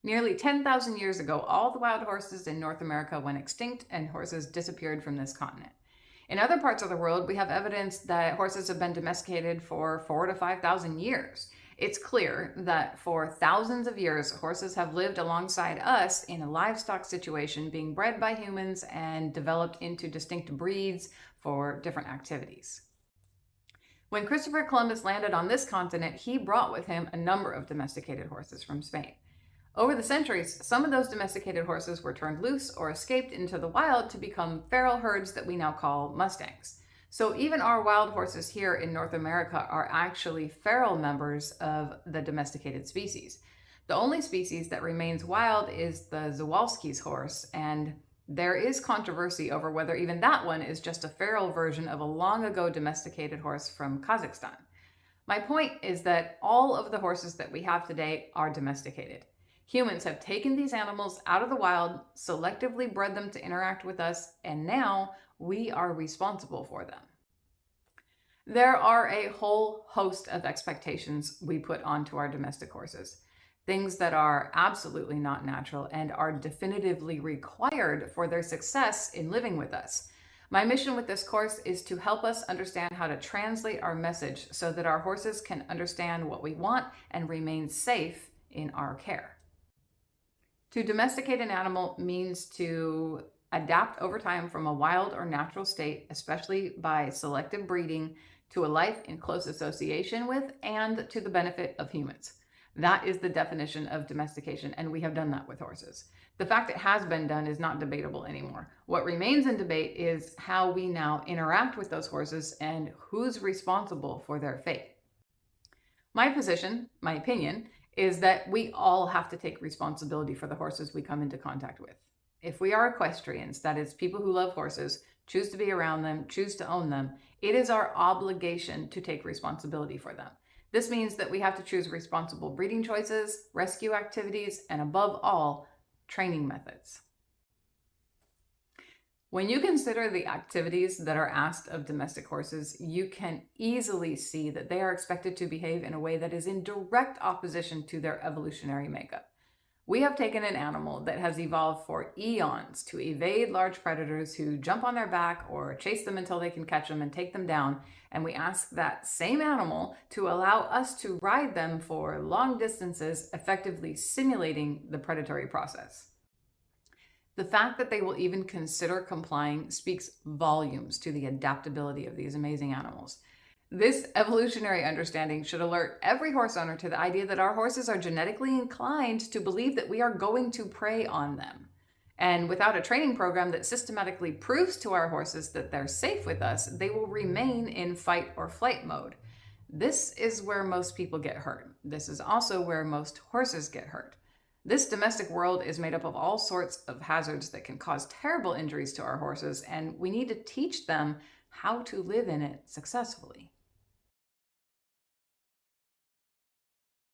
Nearly 10,000 years ago, all the wild horses in North America went extinct and horses disappeared from this continent. In other parts of the world, we have evidence that horses have been domesticated for 4 to 5,000 years. It's clear that for thousands of years, horses have lived alongside us in a livestock situation, being bred by humans and developed into distinct breeds for different activities. When Christopher Columbus landed on this continent, he brought with him a number of domesticated horses from Spain. Over the centuries, some of those domesticated horses were turned loose or escaped into the wild to become feral herds that we now call Mustangs. So even our wild horses here in North America are actually feral members of the domesticated species. The only species that remains wild is the Przewalski's horse, and there is controversy over whether even that one is just a feral version of a long ago domesticated horse from Kazakhstan. My point is that all of the horses that we have today are domesticated. Humans have taken these animals out of the wild, selectively bred them to interact with us, and now we are responsible for them. There are a whole host of expectations we put onto our domestic horses, things that are absolutely not natural and are definitively required for their success in living with us. My mission with this course is to help us understand how to translate our message so that our horses can understand what we want and remain safe in our care. To domesticate an animal means to adapt over time from a wild or natural state, especially by selective breeding, to a life in close association with and to the benefit of humans. That is the definition of domestication, and we have done that with horses. The fact it has been done is not debatable anymore. What remains in debate is how we now interact with those horses and who's responsible for their fate. My position, my opinion, is that we all have to take responsibility for the horses we come into contact with. If we are equestrians, that is, people who love horses, choose to be around them, choose to own them, it is our obligation to take responsibility for them. This means that we have to choose responsible breeding choices, rescue activities, and above all, training methods. When you consider the activities that are asked of domestic horses, you can easily see that they are expected to behave in a way that is in direct opposition to their evolutionary makeup. We have taken an animal that has evolved for eons to evade large predators who jump on their back or chase them until they can catch them and take them down, and we ask that same animal to allow us to ride them for long distances, effectively simulating the predatory process. The fact that they will even consider complying speaks volumes to the adaptability of these amazing animals. This evolutionary understanding should alert every horse owner to the idea that our horses are genetically inclined to believe that we are going to prey on them. And without a training program that systematically proves to our horses that they're safe with us, they will remain in fight or flight mode. This is where most people get hurt. This is also where most horses get hurt. This domestic world is made up of all sorts of hazards that can cause terrible injuries to our horses, and we need to teach them how to live in it successfully.